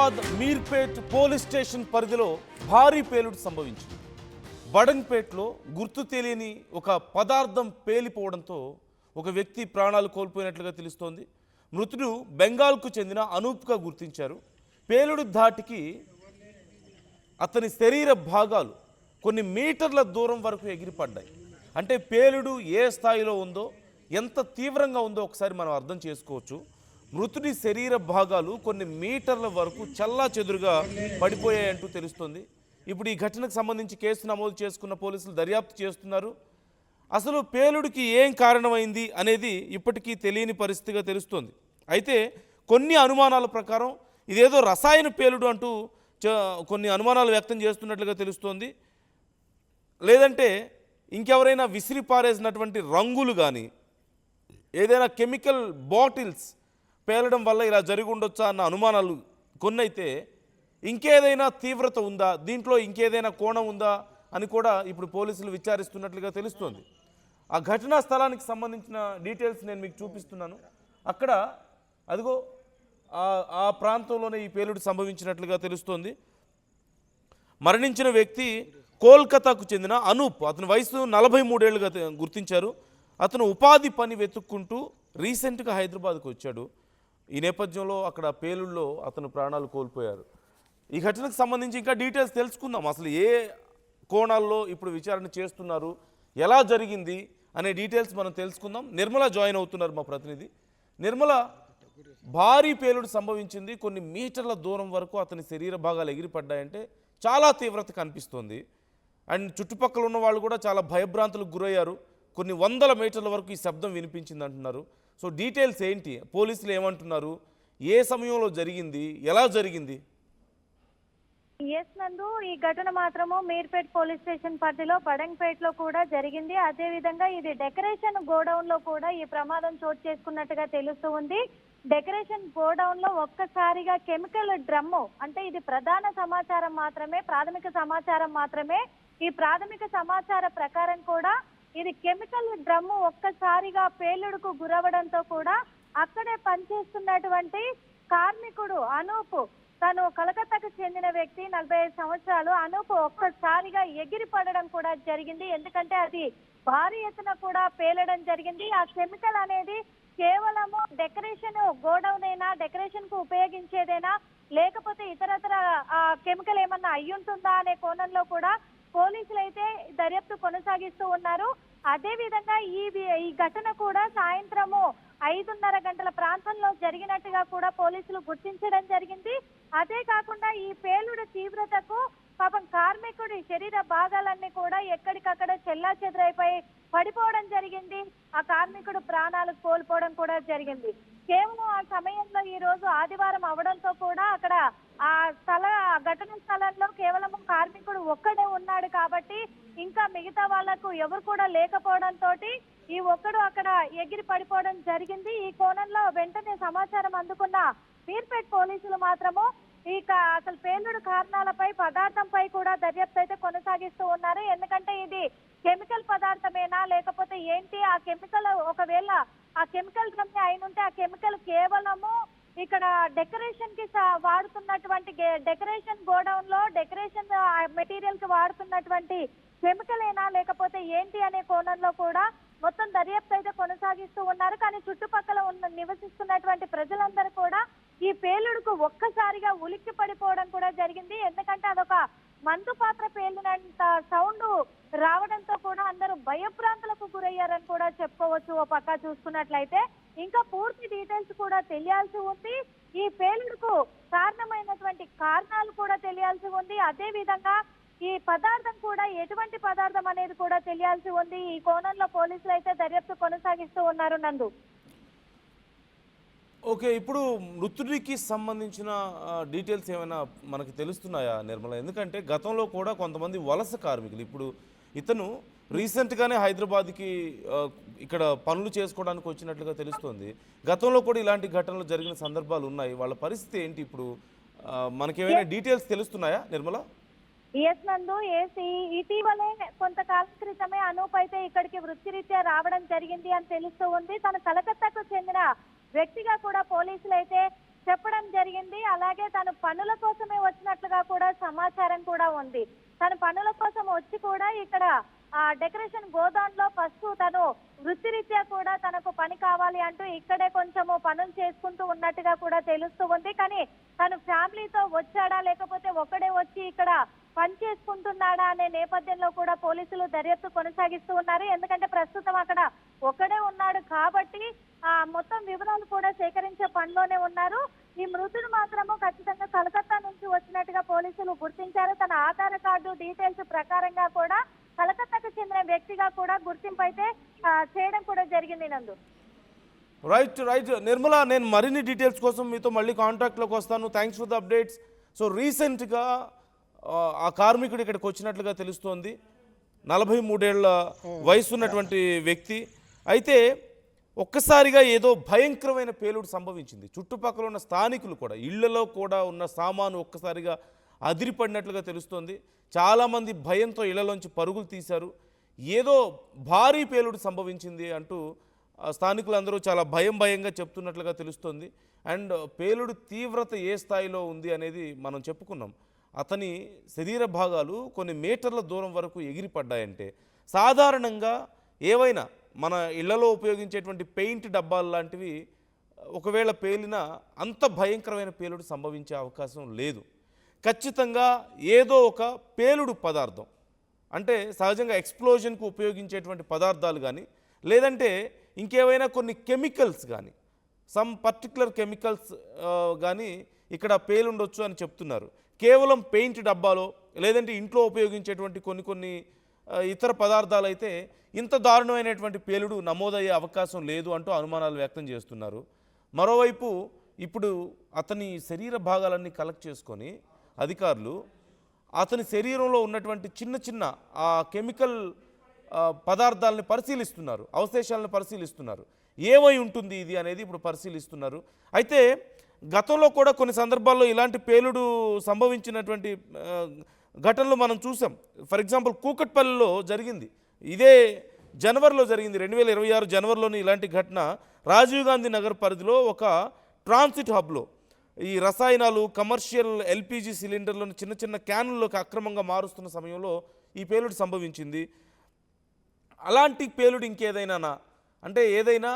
Hyderabad Meerpet police station పరిధిలో భారీ పేలుడు సంభవించింది. బడంగ్పేట్లో గుర్తు తెలియని ఒక పదార్థం పేలిపోవడంతో ఒక వ్యక్తి ప్రాణాలు కోల్పోయినట్లుగా తెలుస్తోంది. మృతుడు బెంగాల్కు చెందిన అనూప్గా గుర్తించారు. పేలుడు ధాటికి అతని శరీర భాగాలు కొన్ని మీటర్ల దూరం వరకు ఎగిరిపడ్డాయి. అంటే పేలుడు ఏ స్థాయిలో ఉందో, ఎంత తీవ్రంగా ఉందో ఒకసారి మనం అర్థం చేసుకోవచ్చు. మృతుడి శరీర భాగాలు కొన్ని మీటర్ల వరకు చెల్లాచెదురుగా పడిపోయాయంటూ తెలుస్తోంది. ఇప్పుడు ఈ ఘటనకు సంబంధించి కేసు నమోదు చేసుకున్న పోలీసులు దర్యాప్తు చేస్తున్నారు. అసలు పేలుడికి ఏం కారణమైంది అనేది ఇప్పటికీ తెలియని పరిస్థితిగా తెలుస్తోంది. అయితే కొన్ని అనుమానాల ప్రకారం ఇదేదో రసాయన పేలుడు అంటూ కొన్ని అనుమానాలు వ్యక్తం చేస్తున్నట్లుగా తెలుస్తోంది. లేదంటే ఇంకెవరైనా విసిరి పారేసినటువంటి రంగులు కానీ, ఏదైనా కెమికల్ బాటిల్స్ పేలడం వల్ల ఇలా జరిగి ఉండొచ్చా అన్న అనుమానాలు కొన్నైతే, ఇంకేదైనా తీవ్రత ఉందా, దీంట్లో ఇంకేదైనా కోణం ఉందా అని కూడా ఇప్పుడు పోలీసులు విచారిస్తున్నట్లుగా తెలుస్తోంది. ఆ ఘటనా స్థలానికి సంబంధించిన డీటెయిల్స్ నేను మీకు చూపిస్తున్నాను. అక్కడ అదిగో ఆ ప్రాంతంలోనే ఈ పేలుడు సంభవించినట్లుగా తెలుస్తోంది. మరణించిన వ్యక్తి కోల్కతాకు చెందిన అనూప్. అతని వయసు 43 ఏళ్ళుగా గుర్తించారు. అతను ఉపాధి పని వెతుక్కుంటూ రీసెంట్గా హైదరాబాద్కు వచ్చాడు. ఈ నేపథ్యంలో అక్కడ పేలుళ్ళలో అతను ప్రాణాలు కోల్పోయారు. ఈ ఘటనకు సంబంధించి ఇంకా డీటెయిల్స్ తెలుసుకుందాం. అసలు ఏ కోణాల్లో ఇప్పుడు విచారణ చేస్తున్నారు, ఎలా జరిగింది అనే డీటెయిల్స్ మనం తెలుసుకుందాం. నిర్మల జాయిన్ అవుతున్నారు, మా ప్రతినిధి. నిర్మల, భారీ పేలుడు సంభవించింది. కొన్ని మీటర్ల దూరం వరకు అతని శరీర భాగాలు ఎగిరిపడ్డాయంటే చాలా తీవ్రత కనిపిస్తోంది. అండ్ చుట్టుపక్కల ఉన్న వాళ్ళు కూడా చాలా భయభ్రాంతులకు గురయ్యారు. కొన్ని వందల మీటర్ల వరకు ఈ శబ్దం వినిపించింది అంటున్నారు. సో డీటెయిల్స్ ఏంటి, పోలీసులు ఏమంటున్నారు, ఏ సమయంలో జరిగింది, ఎలా జరిగింది? ఎస్ నందు, ఈ ఘటన మాత్రము మీర్పేట్ పోలీస్ స్టేషన్ పరిధిలో బడంగ్పేట్లో కూడా జరిగింది. అదే విధంగా ఇది డెకరేషన్ గోడౌన్ లో కూడా ఈ ప్రమాదం చోటు చేసుకున్నట్టుగా తెలుస్తూ ఉంది. డెకరేషన్ గోడౌన్ లో ఒక్కసారిగా కెమికల్ డ్రమ్ము, అంటే ఇది ప్రధాన సమాచారం మాత్రమే, ప్రాథమిక సమాచారం మాత్రమే. ఈ ప్రాథమిక సమాచార ప్రకారం కూడా ఇది కెమికల్ డ్రమ్ము ఒక్కసారిగా పేలుడుకు గురవడంతో కూడా అక్కడే పనిచేస్తున్నటువంటి కార్మికుడు అనూప్, తను కలకత్తాకు చెందిన వ్యక్తి, 45 సంవత్సరాలు అనూప్, ఒక్కసారిగా ఎగిరి పడడం కూడా జరిగింది. ఎందుకంటే అది భారీ ఎత్తున కూడా పేలడం జరిగింది. ఆ కెమికల్ అనేది కేవలము డెకరేషన్ గోడౌన్ అయినా, డెకరేషన్ కు ఉపయోగించేదేనా, లేకపోతే ఇతరతర కెమికల్ ఏమన్నా అయ్యుంటుందా అనే కోణంలో కూడా పోలీసులు అయితే దర్యాప్తు కొనసాగిస్తూ ఉన్నారు. అదే విధంగా ఈ ఘటన కూడా సాయంత్రము 5:30 గంటల ప్రాంతంలో జరిగినట్టుగా కూడా పోలీసులు గుర్తించడం జరిగింది. అదే కాకుండా ఈ పేలుడు తీవ్రతకు పాపం కార్మికుడి శరీర భాగాలన్నీ కూడా ఎక్కడికక్కడ చెల్లాచెదురైపోయి పడిపోవడం జరిగింది. ఆ కార్మికుడు ప్రాణాలు కోల్పోవడం కూడా జరిగింది. కేవలం ఆ సమయంలో ఈ రోజు ఆదివారం అవడంతో కూడా అక్కడ ఆ ఘటన స్థలంలో కేవలం కార్మికుడు ఒక్కడే ఉన్నాడు కాబట్టి ఇంకా మిగతా వాళ్లకు ఎవరు కూడా లేకపోవడంతో ఈ ఒక్కడు అక్కడ ఎగిరి పడిపోవడం జరిగింది. ఈ కోణంలో వెంటనే సమాచారం అందుకున్న మీర్పేట్ పోలీసులు మాత్రము అసలు పేలుడు కారణాలపై, పదార్థంపై కూడా దర్యాప్తు అయితే కొనసాగిస్తూ ఉన్నారు. ఎందుకంటే ఇది కెమికల్ పదార్థమేనా, లేకపోతే ఏంటి, ఆ కెమికల్ ఒకవేళ ఆ కెమికల్ డ్రమ్ అయినుంటే ఆ కెమికల్ కేవలము ఇక్కడ డెకరేషన్ కి వాడుతున్నటువంటి, డెకరేషన్ గోడౌన్ లో డెకరేషన్ మెటీరియల్ కి వాడుతున్నటువంటి కెమికల్ ఏనా, లేకపోతే ఏంటి అనే కోణంలో కూడా మొత్తం దర్యాప్తు అయితే కొనసాగిస్తూ ఉన్నారు. కానీ చుట్టుపక్కల నివసిస్తున్నటువంటి ప్రజలందరూ కూడా ఈ పేలుడుకు ఒక్కసారిగా ఉలిక్కి పడిపోవడం కూడా జరిగింది. ఎందుకంటే అదొక మందు పాత్ర పేలినంత సౌండ్ రావడంతో కూడా అందరూ భయభ్రాంతులకు గురయ్యారని కూడా చెప్పుకోవచ్చు. ఓ పక్క చూసుకున్నట్లయితే ఇంకా పూర్తి డీటెయిల్స్ కూడా తెలియాల్సి ఉంది. ఈ పేలుడుకు కారణమైనటువంటి కారణాలు కూడా తెలియాల్సి ఉంది. అదే విధంగా ఈ పదార్థం కూడా ఎటువంటి పదార్థం అనేది కూడా తెలియాల్సి ఉంది. ఈ కోణంలో పోలీసులు అయితే దర్యాప్తు కొనసాగిస్తూ ఉన్నారు. నందు, ఓకే, ఇప్పుడు మృతుడికి సంబంధించిన డీటెయిల్స్ ఏమైనా మనకి తెలుస్తున్నాయా నిర్మల? ఎందుకంటే గతంలో కూడా కొంతమంది వలస కార్మికులు, ఇప్పుడు ఇతను రీసెంట్గానే హైదరాబాద్కి ఇక్కడ పనులు చేసుకోవడానికి వచ్చినట్లుగా తెలుస్తోంది. గతంలో కూడా ఇలాంటి ఘటనలు జరిగిన సందర్భాలు ఉన్నాయి. వాళ్ళ పరిస్థితి ఏంటి ఇప్పుడు? మనకేమైనా డీటెయిల్స్ తెలుస్తున్నాయా నిర్మల? ఎస్ నందు, ఇటీవలే కొంతకాలం క్రితమే అనూప్ అయితే ఇక్కడికి వృత్తిరీత్యా రావడం జరిగింది అని తెలుస్తూ ఉంది. తను కలకత్తాకు చెందిన వ్యక్తిగా కూడా పోలీసులు అయితే చెప్పడం జరిగింది. అలాగే తను పనుల కోసమే వచ్చినట్లుగా కూడా సమాచారం కూడా ఉంది. తను పనుల కోసం వచ్చి కూడా ఇక్కడ డెకరేషన్ గోదాంలో ఫస్ట్ తను వృత్తిరీత్యా కూడా తనకు పని కావాలి అంటూ ఇక్కడే కొంచెము పనులు చేసుకుంటూ ఉన్నట్టుగా కూడా తెలుస్తూ ఉంది. కానీ తను ఫ్యామిలీతో వచ్చాడా లేకపోతే ఒక్కడే వచ్చి ఇక్కడ పని చేసుకుంటున్నాడా అనే నేపథ్యంలో కూడా పోలీసులు దర్యాప్తు కొనసాగిస్తూ ఉన్నారు. ఎందుకంటే ప్రస్తుతం అక్కడ ఒక్కడే ఉన్నాడు కాబట్టి మొత్తం వివరాలు కూడా సేకరించే పనిలోనే ఉన్నారు. ఈ మృతుడు మాత్రము ఖచ్చితంగా కలకత్తా నుంచి వచ్చినట్టుగా పోలీసులు గుర్తించారు. తన ఆధార్ కార్డు డీటెయిల్స్ ప్రకారంగా కూడా కలకత్తాకు చెందిన వ్యక్తిగా కూడా గుర్తింపు అయితే చేయడం కూడా జరిగింది. నందు రైట్ నిర్మల, నేను మరిన్ని డీటెయిల్స్ కోసం మీతో మళ్ళీ కాంటాక్ట్లోకి వస్తాను. Thanks for the updates. So రీసెంట్గా ఆ కార్మికుడు ఇక్కడికి వచ్చినట్లుగా తెలుస్తోంది. 43 ఏళ్ల వయసు ఉన్నటువంటి వ్యక్తి. అయితే ఒక్కసారిగా ఏదో భయంకరమైన పేలుడు సంభవించింది. చుట్టుపక్కల ఉన్న స్థానికులు కూడా, ఇళ్లలో కూడా ఉన్న సామాను ఒక్కసారిగా అదిరిపడినట్లుగా తెలుస్తోంది. చాలామంది భయంతో ఇళ్లలోంచి పరుగులు తీశారు. ఏదో భారీ పేలుడు సంభవించింది అంటూ స్థానికులందరూ చాలా భయంగా చెప్తున్నట్లుగా తెలుస్తోంది. అండ్ పేలుడు తీవ్రత ఏ స్థాయిలో ఉంది అనేది మనం చెప్పుకున్నాం. అతని శరీర భాగాలు కొన్ని మీటర్ల దూరం వరకు ఎగిరిపడ్డాయంటే, సాధారణంగా ఏవైనా మన ఇళ్లలో ఉపయోగించేటువంటి పెయింట్ డబ్బాలు లాంటివి ఒకవేళ పేలినా అంత భయంకరమైన పేలుడు సంభవించే అవకాశం లేదు. ఖచ్చితంగా ఏదో ఒక పేలుడు పదార్థం, అంటే సహజంగా ఎక్స్ప్లోజన్కు ఉపయోగించేటువంటి పదార్థాలు కానీ, లేదంటే ఇంకేవైనా కొన్ని కెమికల్స్ కానీ, సమ్ పర్టికులర్ కెమికల్స్ కానీ ఇక్కడ పేలుండొచ్చు అని చెప్తున్నారు. కేవలం పెయింట్ డబ్బాలో లేదంటే ఇంట్లో ఉపయోగించేటువంటి కొన్ని ఇతర పదార్థాలు అయితే ఇంత దారుణమైనటువంటి పేలుడు నమోదయ్యే అవకాశం లేదు అంటూ అనుమానాలు వ్యక్తం చేస్తున్నారు. మరోవైపు ఇప్పుడు అతని శరీర భాగాలన్నీ కలెక్ట్ చేసుకొని అధికారులు అతని శరీరంలో ఉన్నటువంటి చిన్న ఆ కెమికల్ పదార్థాలని పరిశీలిస్తున్నారు, అవశేషాలను పరిశీలిస్తున్నారు. ఏమై ఉంటుంది ఇది అనేది ఇప్పుడు పరిశీలిస్తున్నారు. అయితే గతంలో కూడా కొన్ని సందర్భాల్లో ఇలాంటి పేలుడు సంభవించినటువంటి ఘటనలు మనం చూసాం. ఫర్ ఎగ్జాంపుల్ కూకట్పల్లిలో జరిగింది, ఇదే జనవరిలో జరిగింది. 2026 జనవరిలోని ఇలాంటి ఘటన రాజీవ్ గాంధీ నగర్ పరిధిలో ఒక ట్రాన్సిట్ హబ్లో ఈ రసాయనాలు కమర్షియల్ ఎల్పిజి సిలిండర్లను చిన్న క్యాన్లలోకి అక్రమంగా మారుస్తున్న సమయంలో ఈ పేలుడు సంభవించింది. అలాంటి పేలుడు ఇంకేదైనా అంటే ఏదైనా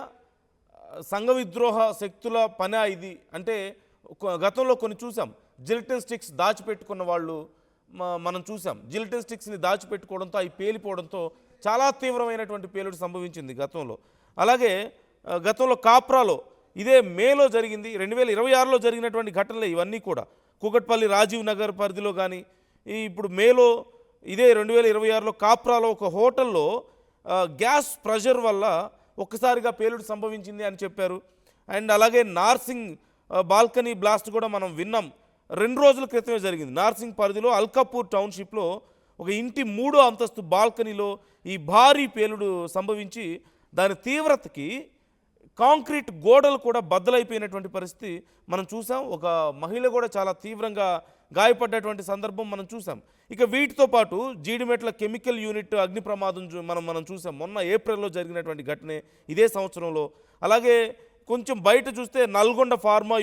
సంఘ విద్రోహ శక్తుల పని ఇది అంటే గతంలో కొన్ని చూసాం. జిలిటిన్ స్టిక్స్ దాచిపెట్టుకున్న వాళ్ళు మనం చూసాం. జిలిటిన్ స్టిక్స్ని దాచిపెట్టుకోవడంతో అవి పేలిపోవడంతో చాలా తీవ్రమైనటువంటి పేలుడు సంభవించింది గతంలో. అలాగే గతంలో కాప్రాలో ఇదే మేలో జరిగింది. 2026లో జరిగినటువంటి ఘటనలే ఇవన్నీ కూడా. కూకట్పల్లి రాజీవ్ నగర్ పరిధిలో కానీ, ఇప్పుడు మేలో ఇదే 2026లో కాప్రాలో ఒక హోటల్లో గ్యాస్ ప్రెషర్ వల్ల ఒక్కసారిగా పేలుడు సంభవించింది అని చెప్పారు. అండ్ అలాగే నార్సింగ్ బాల్కనీ బ్లాస్ట్ కూడా మనం విన్నాం. 2 రోజుల క్రితమే జరిగింది. నార్సింగ్ పరిధిలో అల్కాపూర్ టౌన్షిప్లో ఒక ఇంటి 3వ అంతస్తు బాల్కనీలో ఈ భారీ పేలుడు సంభవించి దాని తీవ్రతకి కాంక్రీట్ గోడలు కూడా బద్దలైపోయినటువంటి పరిస్థితి మనం చూసాం. ఒక మహిళ కూడా చాలా తీవ్రంగా గాయపడ్డటువంటి సందర్భం మనం చూసాం. ఇక వీటితో పాటు జీడిమెట్ల కెమికల్ యూనిట్ అగ్ని ప్రమాదం మనం చూసాం. మొన్న ఏప్రిల్లో జరిగినటువంటి ఘటనే ఇదే సంవత్సరంలో. అలాగే కొంచెం బయట చూస్తే నల్గొండ ఫార్మా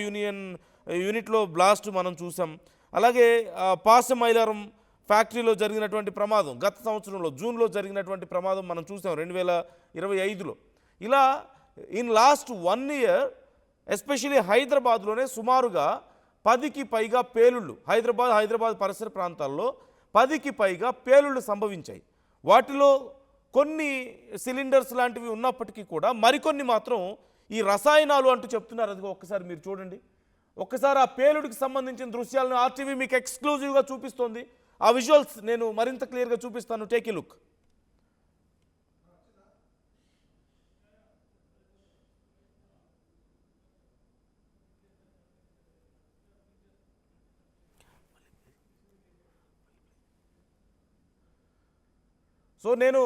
యూనిట్లో బ్లాస్ట్ మనం చూసాం. అలాగే పాసమైలారం ఫ్యాక్టరీలో జరిగినటువంటి ప్రమాదం గత సంవత్సరంలో జూన్లో జరిగినటువంటి ప్రమాదం మనం చూసాం 2025లో. ఇలా ఇన్ లాస్ట్ 1 ఇయర్ ఎస్పెషలీ హైదరాబాద్లోనే సుమారుగా 10కి పైగా పేలుళ్ళు, హైదరాబాద్ పరిసర ప్రాంతాల్లో 10కి పైగా పేలుళ్ళు సంభవించాయి. వాటిలో కొన్ని సిలిండర్స్ లాంటివి ఉన్నప్పటికీ కూడా మరికొన్ని మాత్రం ఈ రసాయనాలు అంటూ చెప్తున్నారు. అది ఒక్కసారి మీరు చూడండి. ఒక్కసారి ఆ పేలుడికి సంబంధించిన దృశ్యాలను ఆర్టీవీ మీకు ఎక్స్క్లూజివ్గా చూపిస్తోంది. ఆ విజువల్స్ నేను మరింత క్లియర్గా చూపిస్తాను. Take a look. సో నేను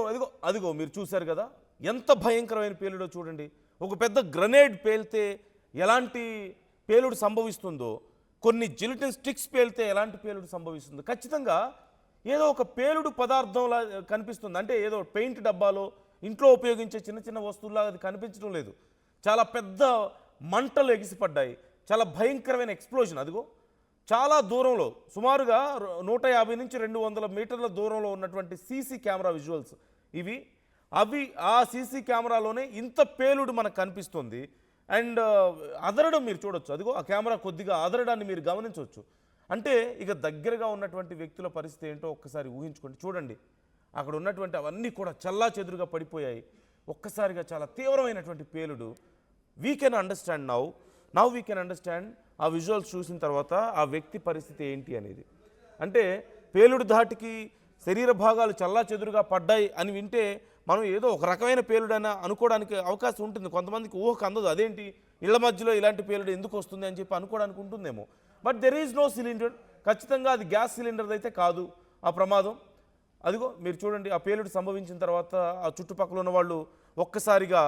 అదిగో మీరు చూశారు కదా ఎంత భయంకరమైన పేలుడో చూడండి. ఒక పెద్ద గ్రనేడ్ పేలితే ఎలాంటి పేలుడు సంభవిస్తుందో, కొన్ని జిలిటిన్ స్టిక్స్ పేలితే ఎలాంటి పేలుడు సంభవిస్తుందో ఖచ్చితంగా ఏదో ఒక పేలుడు పదార్థంలా కనిపిస్తుంది. అంటే ఏదో పెయింట్ డబ్బాలో ఇంట్లో ఉపయోగించే చిన్న వస్తువుల్లా అది కనిపించడం లేదు. చాలా పెద్ద మంటలు ఎగిసిపడ్డాయి. చాలా భయంకరమైన ఎక్స్ప్లోజన్. అదిగో చాలా దూరంలో, సుమారుగా 150 నుంచి 200 మీటర్ల దూరంలో ఉన్నటువంటి సీసీ కెమెరా విజువల్స్ ఇవి. ఆ సీసీ కెమెరాలోనే ఇంత పేలుడు మనకు కనిపిస్తుంది. అండ్ అదరడం మీరు చూడొచ్చు. అదిగో ఆ కెమెరా కొద్దిగా అదరడాన్ని మీరు గమనించవచ్చు. అంటే ఇక దగ్గరగా ఉన్నటువంటి వ్యక్తుల పరిస్థితి ఏంటో ఒక్కసారి ఊహించుకోండి. చూడండి, అక్కడ ఉన్నటువంటి అవన్నీ కూడా చల్లా చెదురుగా పడిపోయాయి. ఒక్కసారిగా చాలా తీవ్రమైనటువంటి పేలుడు. We can understand now we can understand ఆ విజువల్స్ చూసిన తర్వాత ఆ వ్యక్తి పరిస్థితి ఏంటి అనేది. అంటే పేలుడు ధాటికి శరీర భాగాలు చల్లా చెదురుగా పడ్డాయి అని వింటే మనం ఏదో ఒక రకమైన పేలుడైనా అనుకోవడానికి అవకాశం ఉంటుంది. కొంతమందికి ఊహకు అందదు, అదేంటి ఇళ్ల మధ్యలో ఇలాంటి పేలుడు ఎందుకు వస్తుంది అని చెప్పి అనుకోవడానికి ఉంటుందేమో. But there is no cylinder. ఖచ్చితంగా అది గ్యాస్ సిలిండర్ అయితే కాదు ఆ ప్రమాదం. అదిగో మీరు చూడండి, ఆ పేలుడు సంభవించిన తర్వాత ఆ చుట్టుపక్కల ఉన్న వాళ్ళు ఒక్కసారిగా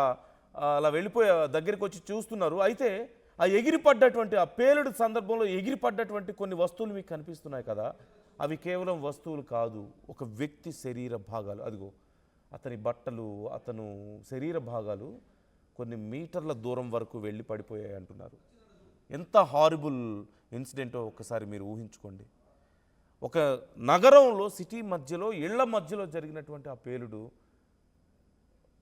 అలా వెళ్ళిపోయి దగ్గరికి వచ్చి చూస్తున్నారు. అయితే ఆ ఎగిరిపడ్డటువంటి ఆ పేలుడు సందర్భంలో ఎగిరిపడ్డటువంటి కొన్ని వస్తువులు మీకు కనిపిస్తున్నాయి కదా, అవి కేవలం వస్తువులు కాదు, ఒక వ్యక్తి శరీర భాగాలు. అదిగో అతని బట్టలు, అతను శరీర భాగాలు కొన్ని మీటర్ల దూరం వరకు వెళ్ళి పడిపోయాయి అంటున్నారు. ఎంత హారిబుల్ ఇన్సిడెంటో ఒక్కసారి మీరు ఊహించుకోండి. ఒక నగరంలో, సిటీ మధ్యలో, ఇళ్ల మధ్యలో జరిగినటువంటి ఆ పేలుడు.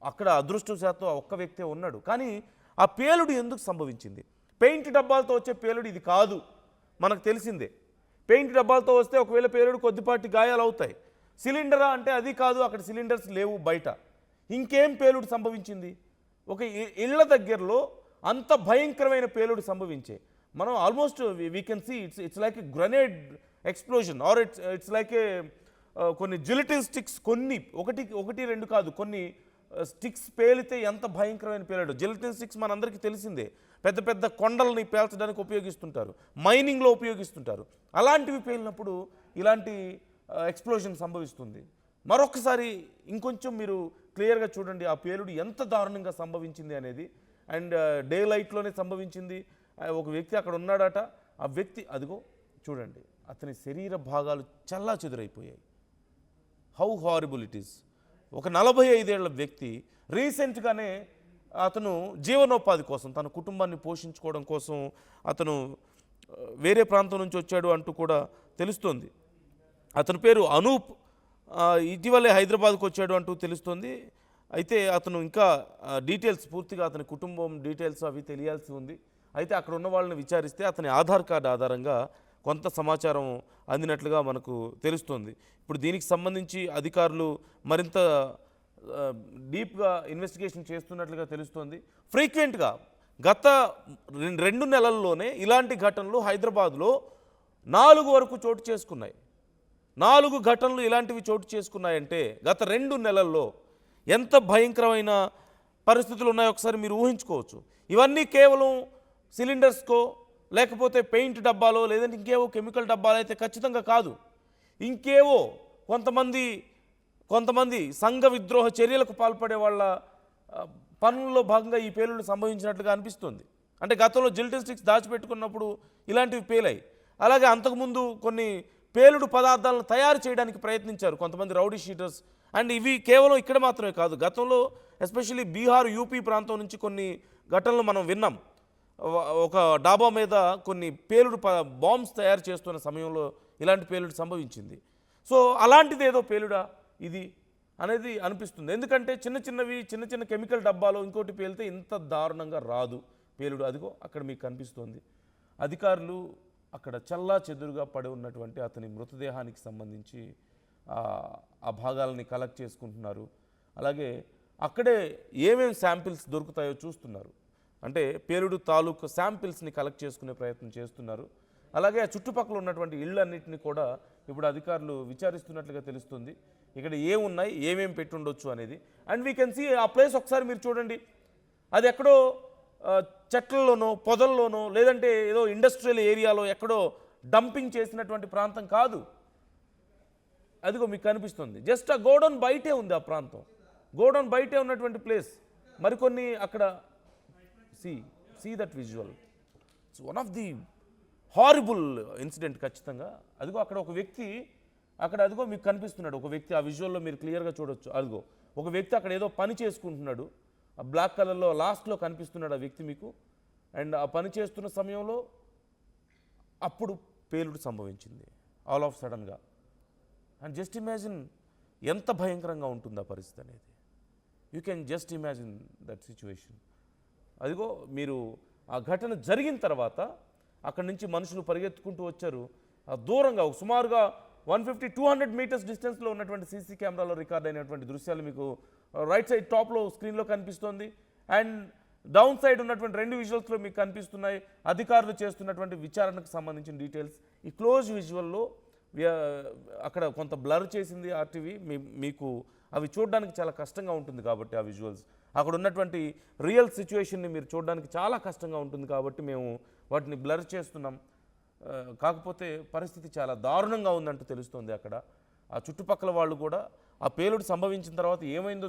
అక్కడ అదృష్టవశాత్తు ఒక్క వ్యక్తే ఉన్నాడు. కానీ ఆ పేలుడు ఎందుకు సంభవించింది? పెయింట్ డబ్బాలతో వచ్చే పేలుడు ఇది కాదు, మనకు తెలిసిందే. పెయింట్ డబ్బాలతో వస్తే ఒకవేళ పేలుడు కొద్దిపాటి గాయాలు అవుతాయి. సిలిండరా అంటే అది కాదు, అక్కడ సిలిండర్స్ లేవు బయట. ఇంకేం పేలుడు సంభవించింది? ఒక ఇళ్ల దగ్గరలో అంత భయంకరమైన పేలుడు సంభవించే మనం almost we can see it's like a grenade explosion or it's like a కొన్ని జిలిటిన్ స్టిక్స్, కొన్ని ఒకటి రెండు కాదు, కొన్ని స్టిక్స్ పేలితే ఎంత భయంకరమైన పేలాడు. జిలిటిన్ స్టిక్స్ మనందరికీ తెలిసిందే, పెద్ద పెద్ద కొండల్ని పేల్చడానికి ఉపయోగిస్తుంటారు, మైనింగ్లో ఉపయోగిస్తుంటారు. అలాంటివి పేలినప్పుడు ఇలాంటి ఎక్స్ప్లోజన్ సంభవిస్తుంది. మరొకసారి ఇంకొంచెం మీరు క్లియర్గా చూడండి ఆ పేలుడు ఎంత దారుణంగా సంభవించింది అనేది. అండ్ డే లైట్లోనే సంభవించింది. ఒక వ్యక్తి అక్కడ ఉన్నాడట. ఆ వ్యక్తి అదిగో చూడండి, అతని శరీర భాగాలు చల్లా చెదురైపోయాయి. How horrible it is. ఒక 45 ఏళ్ల వ్యక్తి రీసెంట్గానే అతను జీవనోపాధి కోసం, తన కుటుంబాన్ని పోషించుకోవడం కోసం అతను వేరే ప్రాంతం నుంచి వచ్చాడు అంటూ కూడా తెలుస్తోంది. అతని పేరు అనూప్. ఇటీవలే హైదరాబాద్కు వచ్చాడు అంటూ తెలుస్తోంది. అయితే అతను ఇంకా డీటెయిల్స్, పూర్తిగా అతని కుటుంబం డీటెయిల్స్ అవి తెలియాల్సి ఉంది. అయితే అక్కడ ఉన్న వాళ్ళని విచారిస్తే అతని ఆధార్ కార్డు ఆధారంగా కొంత సమాచారం అందినట్లుగా మనకు తెలుస్తుంది. ఇప్పుడు దీనికి సంబంధించి అధికారులు మరింత డీప్గా ఇన్వెస్టిగేషన్ చేస్తున్నట్లుగా తెలుస్తోంది. ఫ్రీక్వెంట్గా గత 2 నెలల్లోనే ఇలాంటి ఘటనలు హైదరాబాద్లో 4 వరకు చోటు చేసుకున్నాయి. 4 ఘటనలు ఇలాంటివి చోటు చేసుకున్నాయంటే గత 2 నెలల్లో ఎంత భయంకరమైన పరిస్థితులు ఉన్నాయో ఒకసారి మీరు ఊహించుకోవచ్చు. ఇవన్నీ కేవలం సిలిండర్స్కో, లేకపోతే పెయింట్ డబ్బాలో, లేదంటే ఇంకేవో కెమికల్ డబ్బాలు అయితే ఖచ్చితంగా కాదు. ఇంకేవో కొంతమంది సంఘ విద్రోహ చర్యలకు పాల్పడే వాళ్ళ పనుల్లో భాగంగా ఈ పేలుళ్ళు సంభవించినట్లుగా అనిపిస్తుంది. అంటే గతంలో జిలిటిన్ స్టిక్స్ దాచిపెట్టుకున్నప్పుడు ఇలాంటివి పేలాయి. అలాగే అంతకుముందు కొన్ని పేలుడు పదార్థాలను తయారు చేయడానికి ప్రయత్నించారు కొంతమంది రౌడీ షీటర్స్. అండ్ ఇవి కేవలం ఇక్కడ మాత్రమే కాదు, గతంలో ఎస్పెషల్లీ బీహార్, యూపీ ప్రాంతం నుంచి కొన్ని ఘటనలు మనం విన్నాం. ఒక డాబా మీద కొన్ని పేలుడు బాంబ్స్ తయారు చేస్తున్న సమయంలో ఇలాంటి పేలుడు సంభవించింది. సో అలాంటిది ఏదో పేలుడా ఇది అనేది అనిపిస్తుంది. ఎందుకంటే చిన్న చిన్న కెమికల్ డబ్బాలో ఇంకోటి పేలితే ఇంత దారుణంగా రాదు పేలుడు. అదిగో అక్కడ మీకు కనిపిస్తుంది. అధికారులు అక్కడ చల్లా చెదురుగా పడి ఉన్నటువంటి అతని మృతదేహానికి సంబంధించి ఆ భాగాలని కలెక్ట్ చేసుకుంటున్నారు. అలాగే అక్కడే ఏమేమి శాంపిల్స్ దొరుకుతాయో చూస్తున్నారు. అంటే పేలుడు తాలూకు శాంపిల్స్ని కలెక్ట్ చేసుకునే ప్రయత్నం చేస్తున్నారు. అలాగే ఆ చుట్టుపక్కల ఉన్నటువంటి ఇళ్ళన్నింటినీ కూడా ఇప్పుడు అధికారులు విచారిస్తున్నట్లుగా తెలుస్తుంది. ఇక్కడ ఏమున్నాయి, ఏమేమి పెట్టి ఉండొచ్చు అనేది. అండ్ వీ కెన్ సీ ఆ ప్లేస్ ఒకసారి మీరు చూడండి. అది ఎక్కడో చెట్లలోనో, పొదల్లోనో, లేదంటే ఏదో ఇండస్ట్రియల్ ఏరియాలో ఎక్కడో డంపింగ్ చేసినటువంటి ప్రాంతం కాదు. అదిగో మీకు కనిపిస్తుంది. జస్ట్ ఆ గోడౌన్ బయటే ఉంది ఆ ప్రాంతం. గోడౌన్ బయటే ఉన్నటువంటి ప్లేస్. మరికొన్ని అక్కడ see that visual. It's one of the horrible incident ఖచ్చితంగా. అదిగో అక్కడ ఒక వ్యక్తి, అదిగో మీకు కనిపిస్తున్నాడు ఒక వ్యక్తి. ఆ విజువల్లో మీరు క్లియర్గా చూడొచ్చు. అదిగో ఒక వ్యక్తి అక్కడ ఏదో పని చేసుకుంటున్నాడు. ఆ బ్లాక్ కలర్లో లాస్ట్లో కనిపిస్తున్నాడు ఆ వ్యక్తి మీకు. అండ్ ఆ పని చేస్తున్న సమయంలో అప్పుడు పేలుడు సంభవించింది ఆల్ ఆఫ్ సడన్గా. అండ్ జస్ట్ ఇమాజిన్ ఎంత భయంకరంగా ఉంటుంది ఆ పరిస్థితి అనేది. You can just imagine that situation. అదిగో మీరు ఆ ఘటన జరిగిన తర్వాత అక్కడి నుంచి మనుషులు పరిగెత్తుకుంటూ వచ్చారు. ఆ దూరంగా సుమారుగా 150-200 మీటర్స్ డిస్టెన్స్లో ఉన్నటువంటి సీసీ కెమెరాలో రికార్డ్ అయినటువంటి దృశ్యాలు మీకు రైట్ సైడ్ టాప్లో స్క్రీన్లో కనిపిస్తోంది. అండ్ డౌన్ సైడ్ ఉన్నటువంటి 2 విజువల్స్లో మీకు కనిపిస్తున్నాయి అధికారులు చేస్తున్నటువంటి విచారణకు సంబంధించిన డీటెయిల్స్. ఈ క్లోజ్ విజువల్లో అక్కడ కొంత బ్లర్ చేసింది ఆర్టీవీ. మీకు అవి చూడడానికి చాలా కష్టంగా ఉంటుంది కాబట్టి ఆ విజువల్స్ అక్కడ ఉన్నటువంటి రియల్ సిచ్యువేషన్ని మీరు చూడడానికి చాలా కష్టంగా ఉంటుంది కాబట్టి మేము వాటిని బ్లర్ చేస్తున్నాం. కాకపోతే పరిస్థితి చాలా దారుణంగా ఉందంటూ తెలుస్తోంది అక్కడ. ఆ చుట్టుపక్కల వాళ్ళు కూడా ఆ పేలుడు సంభవించిన తర్వాత ఏమైందో